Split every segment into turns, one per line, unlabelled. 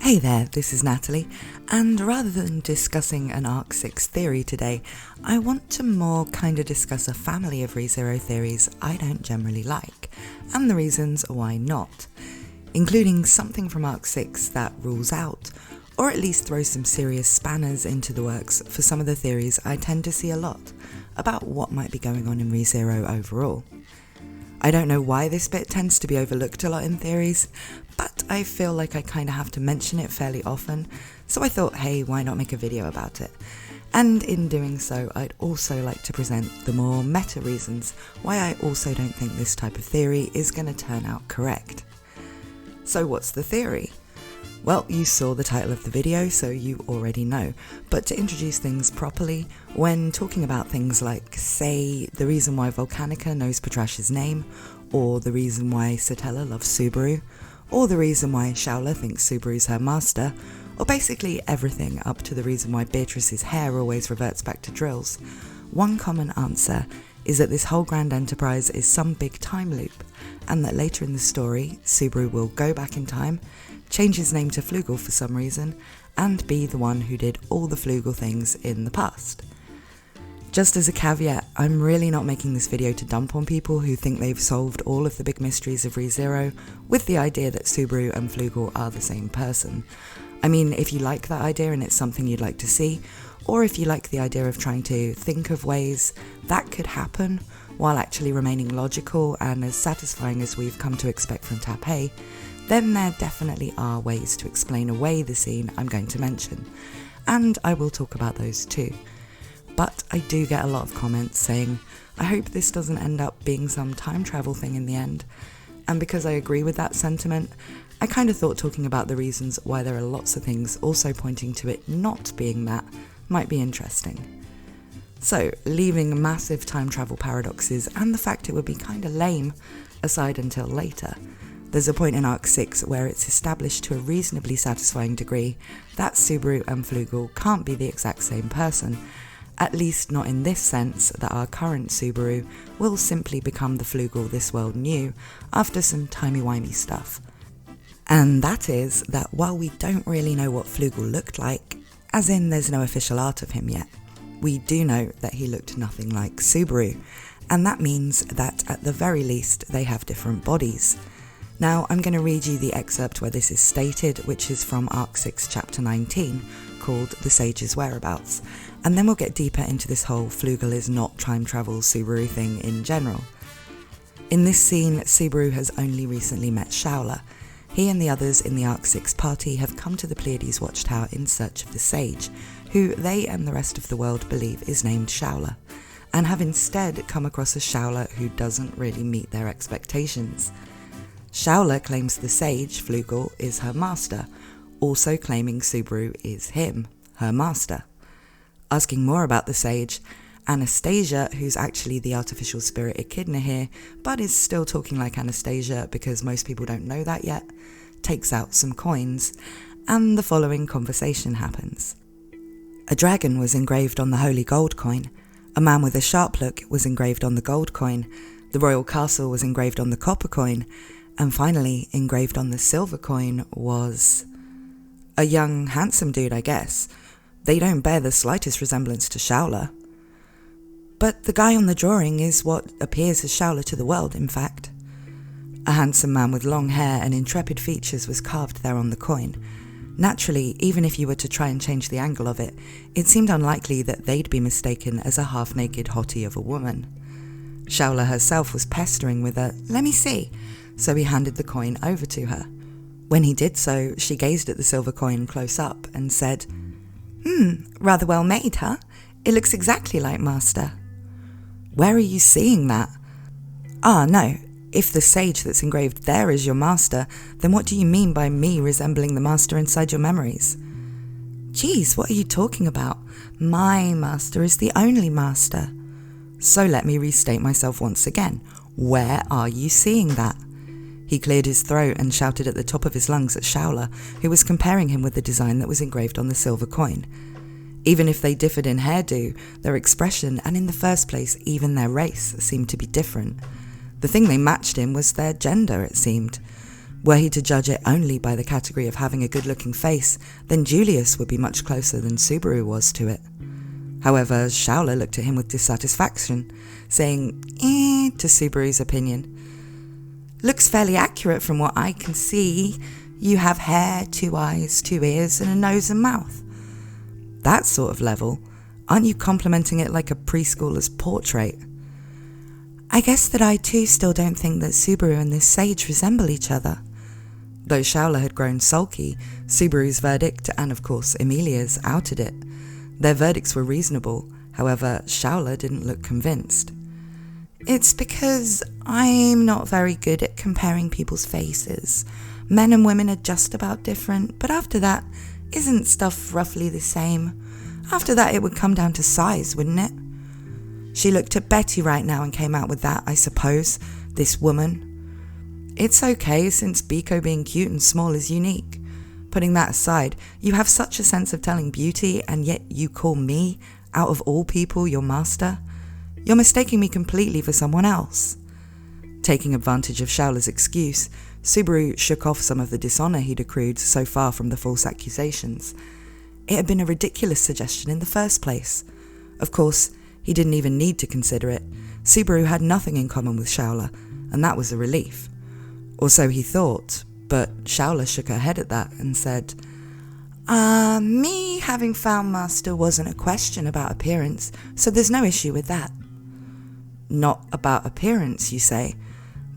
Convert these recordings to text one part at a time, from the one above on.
Hey there, this is Natalie, and rather than discussing an Arc 6 theory today, I want to more kinda discuss a family of ReZero theories I don't generally like, and the reasons why not, including something from Arc 6 that rules out, or at least throws some serious spanners into the works for some of the theories I tend to see a lot, about what might be going on in ReZero overall. I don't know why this bit tends to be overlooked a lot in theories, but I feel like I kinda have to mention it fairly often, so I thought, hey, why not make a video about it? And in doing so, I'd also like to present the more meta reasons why I also don't think this type of theory is going to turn out correct. So what's the theory? Well, you saw the title of the video, so you already know, but to introduce things properly, when talking about things like, say, the reason why Volcanica knows Beatrice's name, or the reason why Satella loves Subaru, or the reason why Shaula thinks Subaru's her master, or basically everything up to the reason why Beatrice's hair always reverts back to drills, one common answer is that this whole grand enterprise is some big time loop, and that later in the story, Subaru will go back in time, change his name to Flugel for some reason, and be the one who did all the Flugel things in the past. Just as a caveat, I'm really not making this video to dump on people who think they've solved all of the big mysteries of ReZero with the idea that Subaru and Flugel are the same person. I mean, if you like that idea and it's something you'd like to see, or if you like the idea of trying to think of ways that could happen while actually remaining logical and as satisfying as we've come to expect from Tappei, then there definitely are ways to explain away the scene I'm going to mention, and I will talk about those too. But I do get a lot of comments saying, I hope this doesn't end up being some time travel thing in the end, and because I agree with that sentiment, I kind of thought talking about the reasons why there are lots of things also pointing to it not being that might be interesting. So, leaving massive time travel paradoxes and the fact it would be kinda lame aside until later, there's a point in Arc 6 where it's established to a reasonably satisfying degree that Subaru and Flugel can't be the exact same person, at least not in this sense that our current Subaru will simply become the Flugel this world knew after some timey-wimey stuff. And that is that while we don't really know what Flugel looked like, as in there's no official art of him yet, we do know that he looked nothing like Subaru, and that means that at the very least they have different bodies. Now I'm going to read you the excerpt where this is stated, which is from Arc 6 Chapter 19, called The Sage's Whereabouts, and then we'll get deeper into this whole Flugel is not time travel Subaru thing in general. In this scene, Subaru has only recently met Shaula. He and the others in the Arc 6 party have come to the Pleiades watchtower in search of the Sage, who they and the rest of the world believe is named Shaula, and have instead come across a Shaula who doesn't really meet their expectations. Shaula claims the Sage, Flugel, is her master, also claiming Subaru is him, her master. Asking more about the Sage, Anastasia, who's actually the artificial spirit Echidna here, but is still talking like Anastasia because most people don't know that yet, takes out some coins, and the following conversation happens. A dragon was engraved on the holy gold coin, a man with a sharp look was engraved on the gold coin, the royal castle was engraved on the copper coin, and finally, engraved on the silver coin was a young, handsome dude, I guess. They don't bear the slightest resemblance to Shaula. But the guy on the drawing is what appears as Shaula to the world, in fact. A handsome man with long hair and intrepid features was carved there on the coin. Naturally, even if you were to try and change the angle of it, it seemed unlikely that they'd be mistaken as a half-naked hottie of a woman. Shaula herself was pestering with a, "Let me see," so he handed the coin over to her. When he did so, she gazed at the silver coin close up and said, rather well made, huh? It looks exactly like Master." "Where are you seeing that?" "Ah, no, if the Sage that's engraved there is your master, then what do you mean by me resembling the master inside your memories?" "Geez, what are you talking about? My master is the only master." "So let me restate myself once again. Where are you seeing that?" He cleared his throat and shouted at the top of his lungs at Shaula, who was comparing him with the design that was engraved on the silver coin. Even if they differed in hairdo, their expression, and in the first place, even their race, seemed to be different. The thing they matched in was their gender, it seemed. Were he to judge it only by the category of having a good-looking face, then Julius would be much closer than Subaru was to it. However, Shaula looked at him with dissatisfaction, saying, to Subaru's opinion. Looks fairly accurate from what I can see. You have hair, 2 eyes, 2 ears, and a nose and mouth. That sort of level, aren't you complimenting it like a preschooler's portrait? I guess that I too still don't think that Subaru and this sage resemble each other. Though Shaula had grown sulky, Subaru's verdict, and of course Emilia's, outed it. Their verdicts were reasonable, however, Shaula didn't look convinced. It's because I'm not very good at comparing people's faces. Men and women are just about different, but after that, isn't stuff roughly the same? After that, it would come down to size, wouldn't it? She looked at Betty right now and came out with that, I suppose, this woman. It's okay, since Biko being cute and small is unique. Putting that aside, you have such a sense of telling beauty, and yet you call me, out of all people, your master? You're mistaking me completely for someone else. Taking advantage of Shaula's excuse, Subaru shook off some of the dishonour he'd accrued so far from the false accusations. It had been a ridiculous suggestion in the first place. Of course, he didn't even need to consider it. Subaru had nothing in common with Shaula, and that was a relief. Or so he thought, but Shaula shook her head at that and said, me having found Master wasn't a question about appearance, so there's no issue with that. Not about appearance, you say?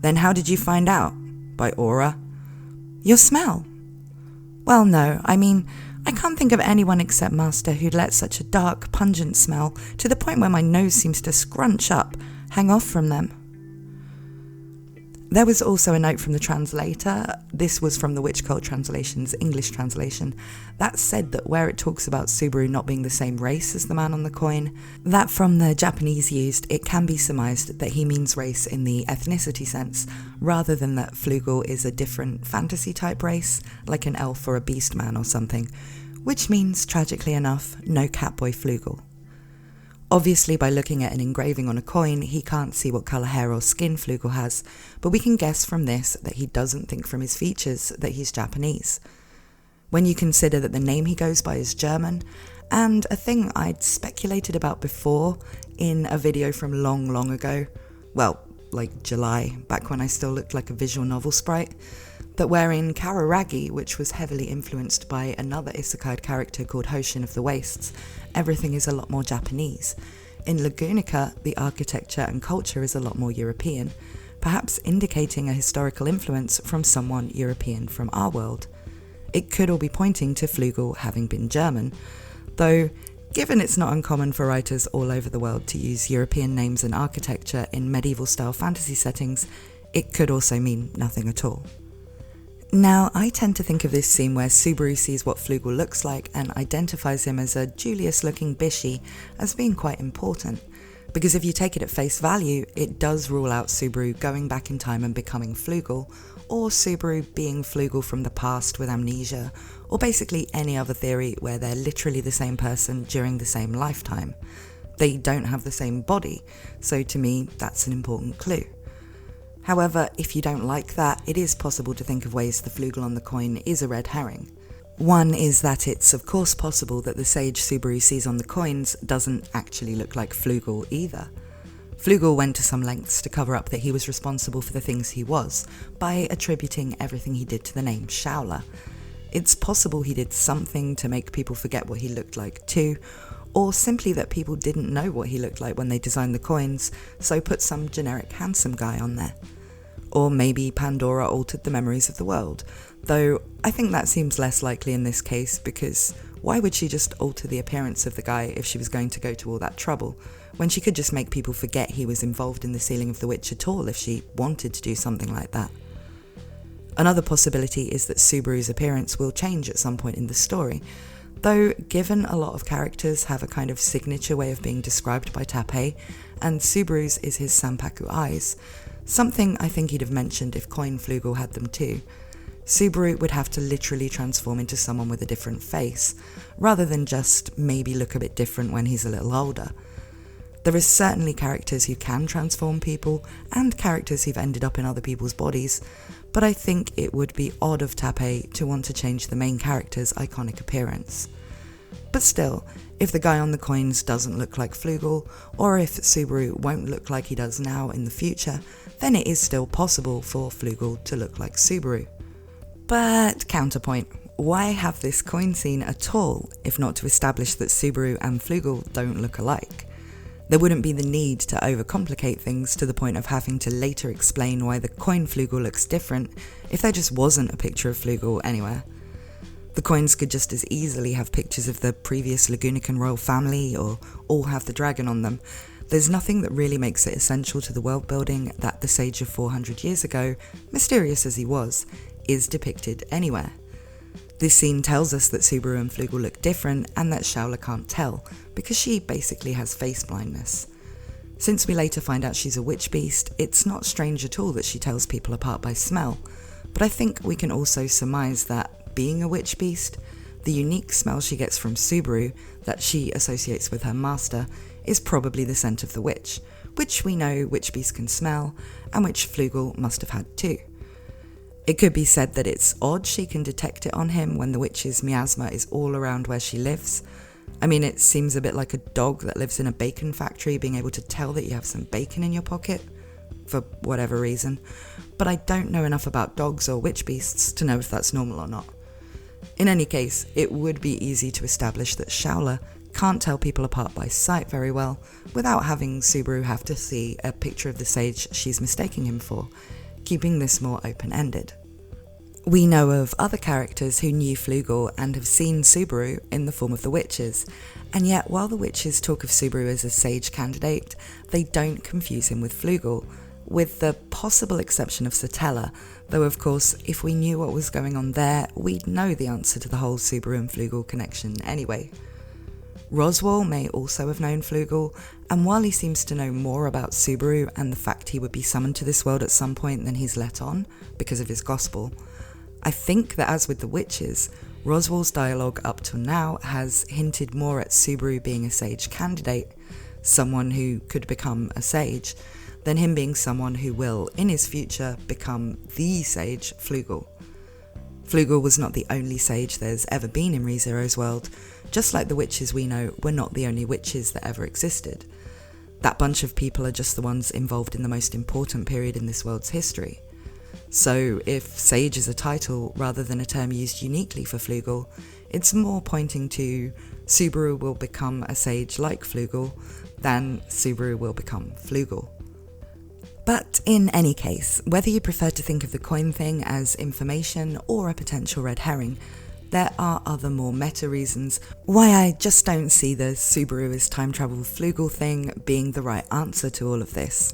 Then how did you find out? By aura? Your smell? Well, no, I mean, I can't think of anyone except Master who'd let such a dark, pungent smell, to the point where my nose seems to scrunch up, hang off from them. There was also a note from the translator. This was from the Witch Cult translation's English translation. That said that where it talks about Subaru not being the same race as the man on the coin, that from the Japanese used, it can be surmised that he means race in the ethnicity sense, rather than that Flugel is a different fantasy type race, like an elf or a beast man or something, which means, tragically enough, no Catboy Flugel. Obviously, by looking at an engraving on a coin, he can't see what colour hair or skin Flugel has, but we can guess from this that he doesn't think from his features that he's Japanese. When you consider that the name he goes by is German, and a thing I'd speculated about before in a video from long ago, well, like July, back when I still looked like a visual novel sprite, that wherein Kararagi, which was heavily influenced by another isekai character called Hoshin of the Wastes, everything is a lot more Japanese. In Lagunica, the architecture and culture is a lot more European, perhaps indicating a historical influence from someone European from our world. It could all be pointing to Flugel having been German, though given it's not uncommon for writers all over the world to use European names and architecture in medieval-style fantasy settings, it could also mean nothing at all. Now, I tend to think of this scene where Subaru sees what Flugel looks like and identifies him as a Julius-looking bishy as being quite important, because if you take it at face value, it does rule out Subaru going back in time and becoming Flugel, or Subaru being Flugel from the past with amnesia, or basically any other theory where they're literally the same person during the same lifetime. They don't have the same body, so to me, that's an important clue. However, if you don't like that, it is possible to think of ways the Flugel on the coin is a red herring. One is that it's of course possible that the sage Subaru sees on the coins doesn't actually look like Flugel either. Flugel went to some lengths to cover up that he was responsible for the things he was, by attributing everything he did to the name Shaula. It's possible he did something to make people forget what he looked like too, or simply that people didn't know what he looked like when they designed the coins, so put some generic handsome guy on there. Or maybe Pandora altered the memories of the world, though I think that seems less likely in this case, because why would she just alter the appearance of the guy if she was going to go to all that trouble, when she could just make people forget he was involved in the sealing of the witch at all if she wanted to do something like that? Another possibility is that Subaru's appearance will change at some point in the story, though given a lot of characters have a kind of signature way of being described by Tappei, and Subaru's is his Sanpaku eyes, something I think he'd have mentioned if Coin Flugel had them too, Subaru would have to literally transform into someone with a different face, rather than just maybe look a bit different when he's a little older. There are certainly characters who can transform people, and characters who've ended up in other people's bodies, but I think it would be odd of Tappei to want to change the main character's iconic appearance. But still, if the guy on the coins doesn't look like Flugel, or if Subaru won't look like he does now in the future, then it is still possible for Flugel to look like Subaru. But counterpoint, why have this coin scene at all, if not to establish that Subaru and Flugel don't look alike? There wouldn't be the need to overcomplicate things to the point of having to later explain why the coin Flugel looks different if there just wasn't a picture of Flugel anywhere. The coins could just as easily have pictures of the previous Lagunican royal family or all have the dragon on them. There's nothing that really makes it essential to the world building that the sage of 400 years ago, mysterious as he was, is depicted anywhere. This scene tells us that Subaru and Flugel look different and that Shaula can't tell, because she basically has face blindness. Since we later find out she's a witchbeast, it's not strange at all that she tells people apart by smell, but I think we can also surmise that, being a witchbeast, the unique smell she gets from Subaru that she associates with her master is probably the scent of the witch, which we know witchbeasts can smell, and which Flugel must have had too. It could be said that it's odd she can detect it on him when the witch's miasma is all around where she lives. I mean, it seems a bit like a dog that lives in a bacon factory being able to tell that you have some bacon in your pocket, for whatever reason, but I don't know enough about dogs or witchbeasts to know if that's normal or not. In any case, it would be easy to establish that Shaula can't tell people apart by sight very well without having Subaru have to see a picture of the sage she's mistaking him for, keeping this more open-ended. We know of other characters who knew Flugel and have seen Subaru in the form of the witches, and yet while the witches talk of Subaru as a sage candidate, they don't confuse him with Flugel, with the possible exception of Satella, though of course if we knew what was going on there, we'd know the answer to the whole Subaru and Flugel connection anyway. Roswaal may also have known Flugel, and while he seems to know more about Subaru and the fact he would be summoned to this world at some point than he's let on, because of his gospel, I think that as with the witches, Roswaal's dialogue up till now has hinted more at Subaru being a sage candidate, someone who could become a sage, than him being someone who will, in his future, become the sage Flugel. Flugel was not the only sage there's ever been in ReZero's world, just like the witches we know were not the only witches that ever existed. That bunch of people are just the ones involved in the most important period in this world's history. So if sage is a title rather than a term used uniquely for Flugel, it's more pointing to Subaru will become a sage like Flugel than Subaru will become Flugel. But in any case, whether you prefer to think of the coin thing as information or a potential red herring, there are other more meta reasons why I just don't see the Subaru is time travel Flugel thing being the right answer to all of this.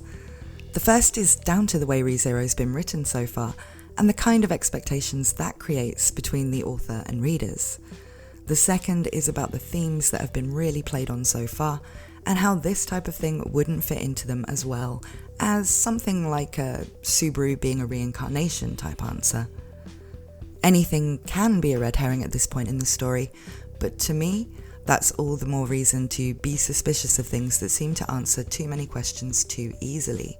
The first is down to the way ReZero's been written so far, and the kind of expectations that creates between the author and readers. The second is about the themes that have been really played on so far, and how this type of thing wouldn't fit into them as well as something like a Subaru being a reincarnation type answer. Anything can be a red herring at this point in the story, but to me, that's all the more reason to be suspicious of things that seem to answer too many questions too easily,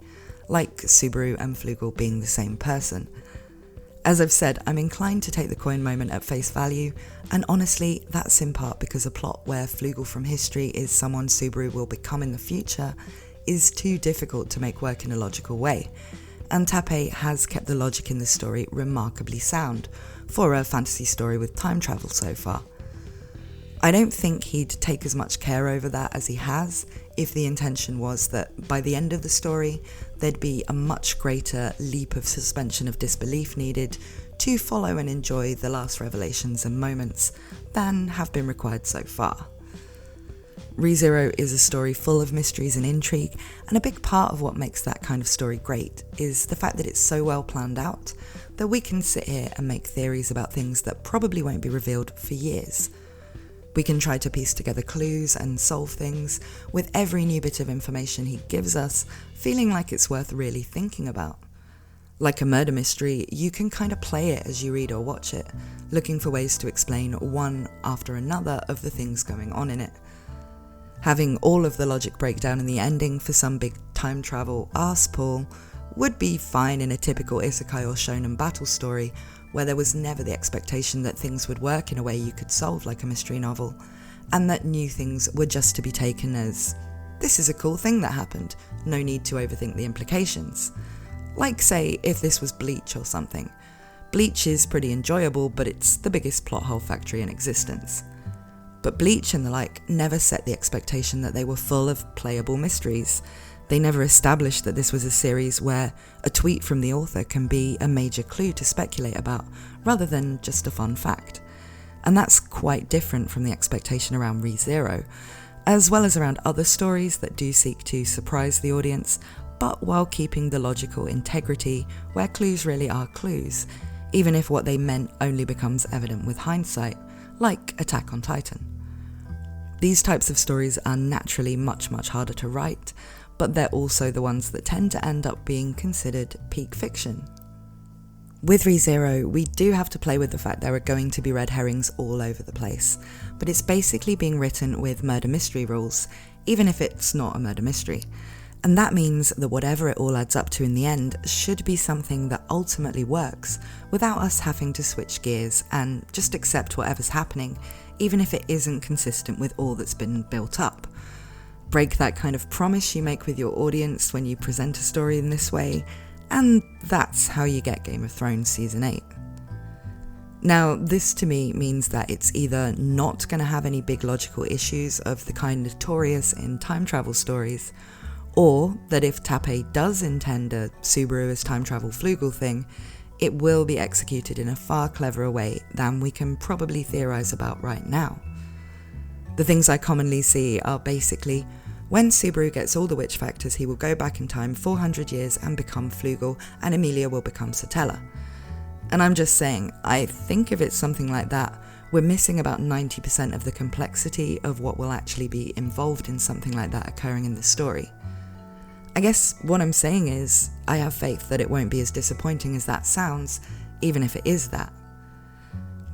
like Subaru and Flugel being the same person. As I've said, I'm inclined to take the coin moment at face value, and honestly, that's in part because a plot where Flugel from history is someone Subaru will become in the future is too difficult to make work in a logical way, and Tappei has kept the logic in this story remarkably sound for a fantasy story with time travel so far. I don't think he'd take as much care over that as he has if the intention was that by the end of the story there'd be a much greater leap of suspension of disbelief needed to follow and enjoy the last revelations and moments than have been required so far. ReZero is a story full of mysteries and intrigue, and a big part of what makes that kind of story great is the fact that it's so well planned out that we can sit here and make theories about things that probably won't be revealed for years. We can try to piece together clues and solve things, with every new bit of information he gives us feeling like it's worth really thinking about. Like a murder mystery, you can kind of play it as you read or watch it, looking for ways to explain one after another of the things going on in it. Having all of the logic break down in the ending for some big time travel arse pull would be fine in a typical isekai or shonen battle story, where there was never the expectation that things would work in a way you could solve like a mystery novel, and that new things were just to be taken as, this is a cool thing that happened, no need to overthink the implications. Like, say, if this was Bleach or something. Bleach is pretty enjoyable, but it's the biggest plot hole factory in existence. But Bleach and the like never set the expectation that they were full of playable mysteries. They never established that this was a series where a tweet from the author can be a major clue to speculate about, rather than just a fun fact. And that's quite different from the expectation around ReZero, as well as around other stories that do seek to surprise the audience, but while keeping the logical integrity where clues really are clues, even if what they meant only becomes evident with hindsight, like Attack on Titan. These types of stories are naturally much harder to write, but they're also the ones that tend to end up being considered peak fiction. With ReZero, we do have to play with the fact there are going to be red herrings all over the place, but it's basically being written with murder mystery rules, even if it's not a murder mystery. And that means that whatever it all adds up to in the end should be something that ultimately works, without us having to switch gears and just accept whatever's happening, even if it isn't consistent with all that's been built up. Break that kind of promise you make with your audience when you present a story in this way, and that's how you get Game of Thrones Season 8. Now, this to me means that it's either not going to have any big logical issues of the kind notorious in time travel stories, or that if Tappei does intend a Subaru as time travel Flugel thing, it will be executed in a far cleverer way than we can probably theorise about right now. The things I commonly see are basically, when Subaru gets all the witch factors, he will go back in time 400 years and become Flugel, and Emilia will become Satella. And I'm just saying, I think if it's something like that, we're missing about 90% of the complexity of what will actually be involved in something like that occurring in the story. I guess what I'm saying is, I have faith that it won't be as disappointing as that sounds, even if it is that.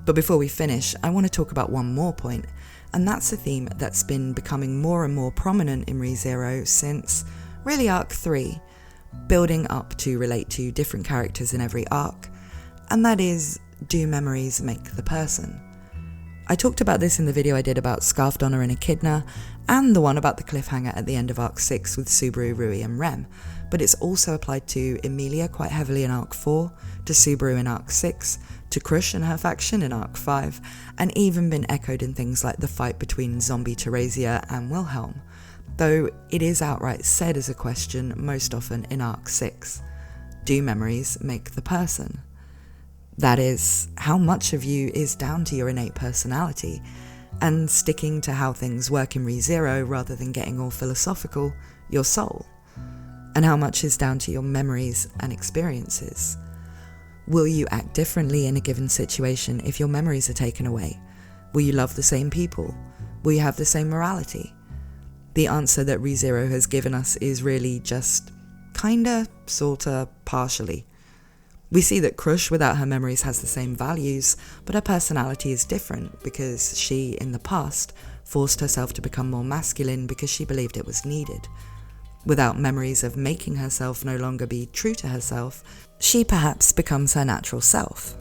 But before we finish, I want to talk about one more point, and that's a theme that's been becoming more and more prominent in ReZero since, really, Arc 3, building up to relate to different characters in every arc, and that is, do memories make the person? I talked about this in the video I did about Scarf Donner and Echidna, and the one about the cliffhanger at the end of Arc 6 with Subaru, Rui and Rem, but it's also applied to Emilia quite heavily in Arc 4, to Subaru in Arc 6, to Krush and her faction in Arc 5, and even been echoed in things like the fight between zombie Teresia and Wilhelm, though it is outright said as a question most often in Arc 6. Do memories make the person? That is, how much of you is down to your innate personality, and sticking to how things work in ReZero rather than getting all philosophical, your soul? And how much is down to your memories and experiences? Will you act differently in a given situation if your memories are taken away? Will you love the same people? Will you have the same morality? The answer that ReZero has given us is really just kinda, sorta, partially. We see that Krush without her memories has the same values, but her personality is different because she, in the past, forced herself to become more masculine because she believed it was needed. Without memories of making herself no longer be true to herself, she perhaps becomes her natural self.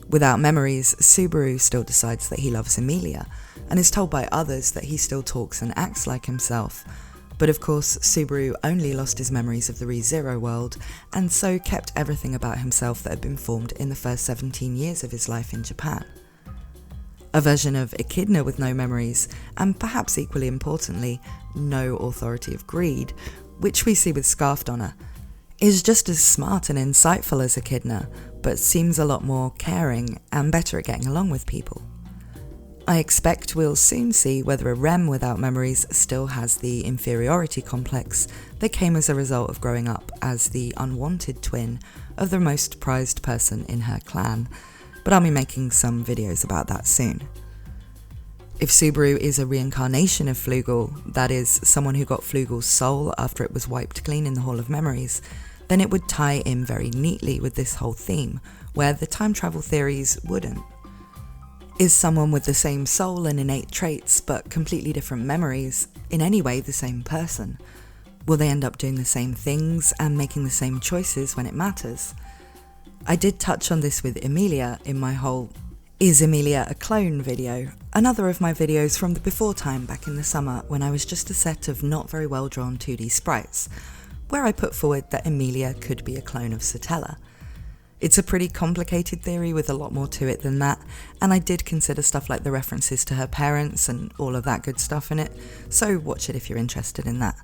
Without memories, Subaru still decides that he loves Emilia, and is told by others that he still talks and acts like himself. But of course, Subaru only lost his memories of the ReZero world, and so kept everything about himself that had been formed in the first 17 years of his life in Japan. A version of Echidna with no memories, and perhaps equally importantly, no authority of greed, which we see with Scarf Donner, is just as smart and insightful as Echidna, but seems a lot more caring and better at getting along with people. I expect we'll soon see whether a Rem without memories still has the inferiority complex that came as a result of growing up as the unwanted twin of the most prized person in her clan, but I'll be making some videos about that soon. If Subaru is a reincarnation of Flugel, that is, someone who got Flugel's soul after it was wiped clean in the Hall of Memories, then it would tie in very neatly with this whole theme, where the time travel theories wouldn't. Is someone with the same soul and innate traits but completely different memories in any way the same person? Will they end up doing the same things and making the same choices when it matters? I did touch on this with Emilia in my whole "Is Emilia a clone?" video, another of my videos from the before time back in the summer when I was just a set of not very well drawn 2D sprites, where I put forward that Emilia could be a clone of Satella. It's a pretty complicated theory with a lot more to it than that, and I did consider stuff like the references to her parents and all of that good stuff in it, so watch it if you're interested in that.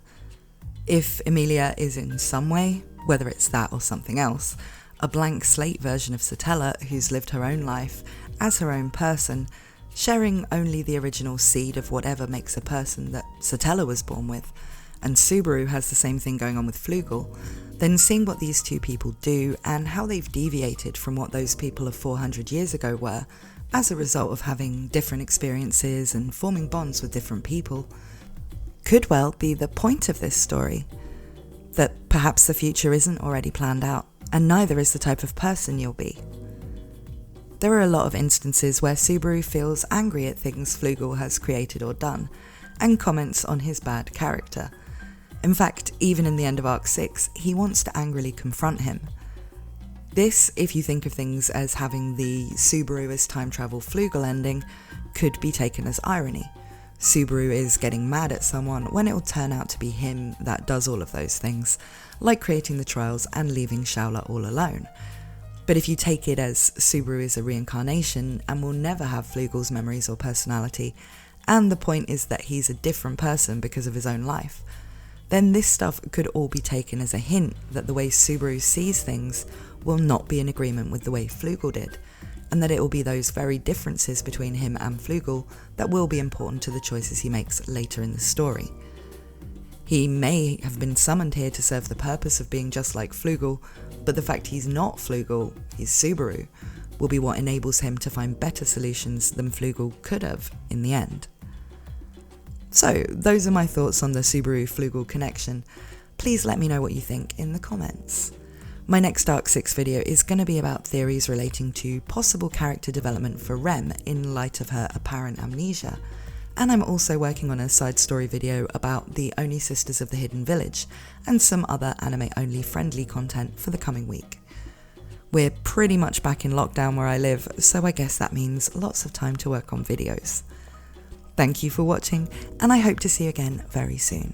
If Emilia is in some way, whether it's that or something else, a blank slate version of Satella who's lived her own life as her own person, sharing only the original seed of whatever makes a person that Satella was born with, and Subaru has the same thing going on with Flugel, then seeing what these two people do and how they've deviated from what those people of 400 years ago were as a result of having different experiences and forming bonds with different people, could well be the point of this story. That perhaps the future isn't already planned out, and neither is the type of person you'll be. There are a lot of instances where Subaru feels angry at things Flugel has created or done, and comments on his bad character. In fact, even in the end of Arc 6, he wants to angrily confront him. This, if you think of things as having the Subaru as time travel Flugel ending, could be taken as irony. Subaru is getting mad at someone when it will turn out to be him that does all of those things, like creating the trials and leaving Shaula all alone. But if you take it as Subaru is a reincarnation and will never have Flugel's memories or personality, and the point is that he's a different person because of his own life, then this stuff could all be taken as a hint that the way Subaru sees things will not be in agreement with the way Flugel did, and that it will be those very differences between him and Flugel that will be important to the choices he makes later in the story. He may have been summoned here to serve the purpose of being just like Flugel, but the fact he's not Flugel, he's Subaru, will be what enables him to find better solutions than Flugel could have in the end. So, those are my thoughts on the Subaru-Flugel connection. Please let me know what you think in the comments. My next Arc 6 video is going to be about theories relating to possible character development for Rem in light of her apparent amnesia, and I'm also working on a side story video about the Only Sisters of the Hidden Village and some other anime-only friendly content for the coming week. We're pretty much back in lockdown where I live, so I guess that means lots of time to work on videos. Thank you for watching, and I hope to see you again very soon.